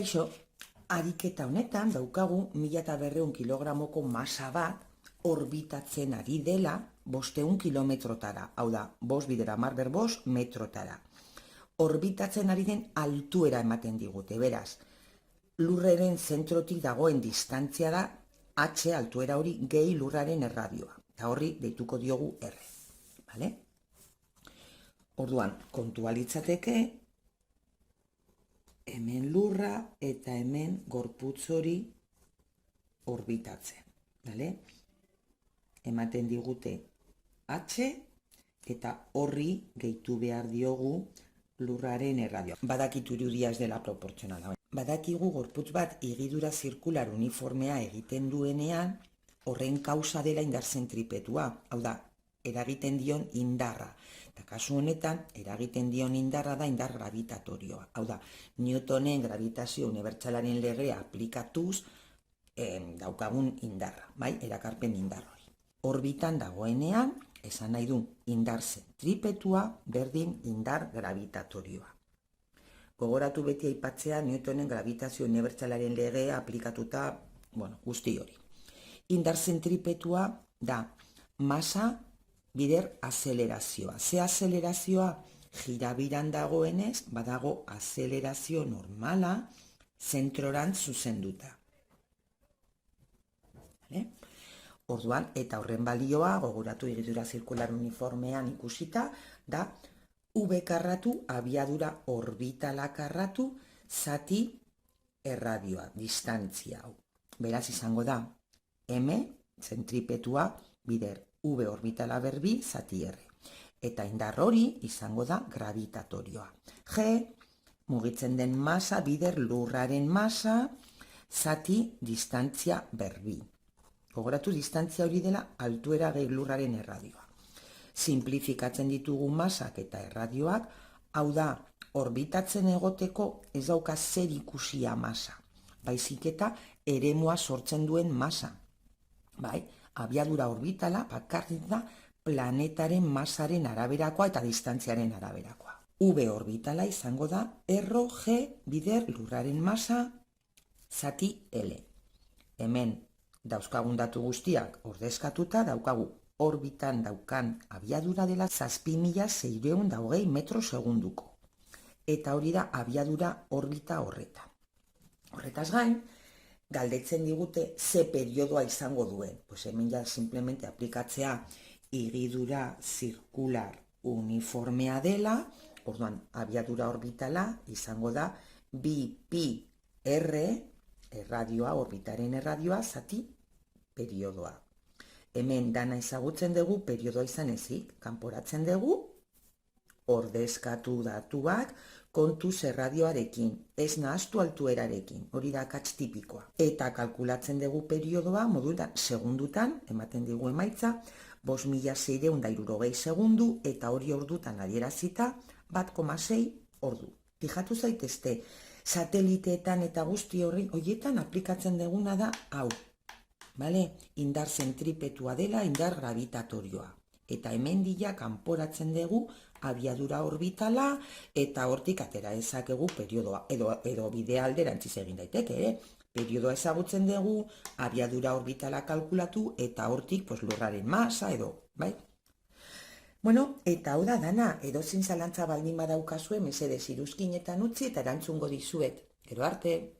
Kaixo, ariketa honetan daukagu 1200 kilogramoko masa bat orbitatzen ari dela 500 kilometrotara, hau da, 5 metrotara. Orbitatzen ari den altuera ematen digute, beraz, lurraren zentrotik dagoen distantzia da h altuera hori gehi lurraren erradioa, eta horri deituko diogu R, bale? Orduan, kontua litzateke, hemen lurra eta hemen gorputz hori orbitatzen, bale? Ematen digute H eta horri gehitu behar diogu lurraren erradioa. Badakitu irudia ez dela proportzionala. Badakigu gorputz bat higidura zirkular uniformea egiten duenean horren kausa dela indar zentripetua, hau da, eragiten dion indarra. Eta kasu honetan, eragiten dion indarra da indar gravitatorioa. Hau da, Newtonen gravitazio unibertsalaren legea aplikatuz daukagun indarra, bai, erakarpen indar hori. Orbitan dagoenean, esan nahi du indar zentripetua berdin indar gravitatorioa. Gogoratu beti aipatzea Newtonen gravitazio unibertsalaren legea aplikatuta, guzti hori. Indar zentripetua da masa bider azelerazioa. Ze azelerazioa jirabiran dagoenez, badago azelerazio normala zentrorantz zuzenduta. Orduan, eta horren balioa, gogoratu higidura zirkular uniformean ikusita, da V karratu, abiadura orbitala karratu, zati erradioa, distantzia hau. Beraz izango da, M, zentripetua, bider V orbitala berbi, zati R. Eta indar hori izango da gravitatorioa. G, mugitzen den masa, bider lurraren masa, zati distantzia berbi. Gogoratu distantzia hori dela altuera gehi lurraren erradioa. Simplifikatzen ditugu masak eta erradioak, hau da, orbitatzen egoteko ez dauka zer ikusia masa, baizik eta eremua sortzen duen masa. Bai, abiadura orbitala bakarrik da planetaren masaren araberakoa eta distantziaren araberakoa. V orbitala izango da RG bider lurraren masa zati L. Hemen dauzkagun datu guztiak ordezkatuta daukagu orbitan daukan abiadura dela 7620 metro segunduko. Eta hori da abiadura orbita horretan. Horretaz gain, galdetzen digute ze periodoa izango duen. Pues hemen ja simplemente aplikatzea higidura zirkular uniformea dela, orduan abiadura orbitala izango da 2pi R erradioa, orbitaren erradioa, zati periodoa. Hemen dana ezagutzen dugu, periodoa izan ezik, kanporatzen dugu, ordezkatu datuak, kontuz erradioarekin, ez nahaztu altuerarekin, hori da akats tipikoa. Eta kalkulatzen dugu periodoa, modutan, segundutan, ematen dugu emaitza, 5.660 segundu, eta hori ordutan adierazita, 1,6 ordu. Fijatu zaitezte, sateliteetan eta guzti horietan aplikatzen duguna da hau. Indar zentripetua dela indar gravitatorioa. Eta hemen dila kanporatzen dugu abiadura orbitala eta hortik atera ezakegu periodoa. Edo bidea alderantziz egin daiteke, periodoa ezagutzen dugu, abiadura orbitala kalkulatu eta hortik lurraren masa edo, bai? Eta hau da dana, edozin zalantza baldin badaukazue, mesedez iruzkinetan utzi eta erantzungo dizuet. Gero arte!